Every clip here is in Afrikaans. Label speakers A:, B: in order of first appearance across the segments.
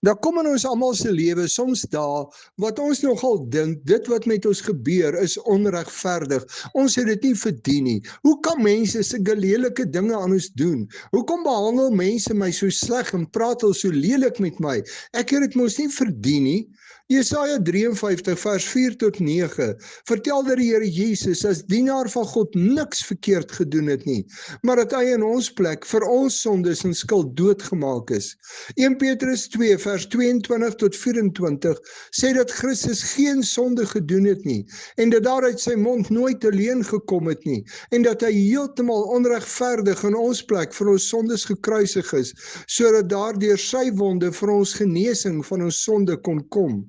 A: Daar kom in ons almal se lewe soms dae wat ons nogal dink, dit wat met ons gebeur is onregverdig. Ons het dit nie verdien nie. Hoe kan mense sulke lelike dinge aan ons doen? Hoekom behandel mense my so sleg en praat hulle so lelik met my? Ek het dit mos nie verdien nie. Jesaja 53 vers 4 tot 9 vertel dat die Here Jesus as dienaar van God niks verkeerd gedoen het nie, maar dat hy in ons plek vir ons sondes en skuld doodgemaak is. 1 Petrus 2 vers 22 tot 24 sê dat Christus geen sonde gedoen het nie en dat daar uit sy mond nooit 'n leuen gekom het nie en dat hy heeltemal onregverdig in ons plek vir ons sondes gekruisig is, sodat daardeur sy wonde vir ons genesing van ons sonde kon kom.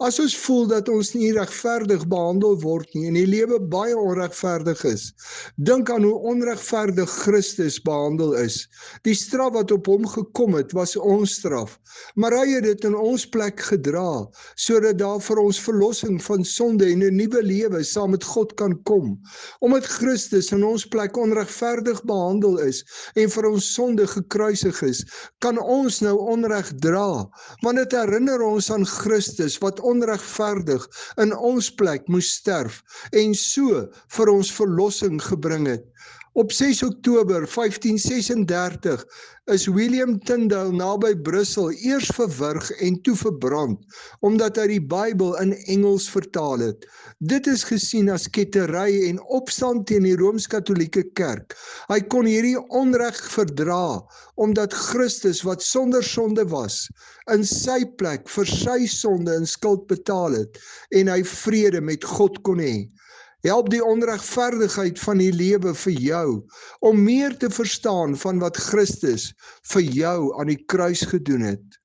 A: As ons voel dat ons nie regverdig behandel word nie en die lewe baie onregverdig is, dink aan hoe onregverdig Christus behandel is. Die straf wat op hom gekom het was ons straf, maar hy het dit in ons plek gedra, sodat daar vir ons verlossing van sonde en 'n nuwe lewe saam met God kan kom. Omdat Christus in ons plek onregverdig behandel is en vir ons sonde gekruisig is, kan ons nou onreg dra, want dit herinner ons aan Christus wat onregverdig in ons plek moes sterf en so vir ons verlossing gebring het. Op 6 Oktober 1536 is William Tyndale naby Brussel eers verwrig en toe verbrand, omdat hy die Bybel in Engels vertaal het. Dit is gesien as kettery en opstand teen die Rooms-Katolieke Kerk. Hy kon hierdie onreg verdra, omdat Christus wat sonder sonde was, in sy plek vir sy sonde en skuld betaal het, en hy vrede met God kon hê. Help die onregverdigheid van die lewe vir jou, om meer te verstaan van wat Christus vir jou aan die kruis gedoen het.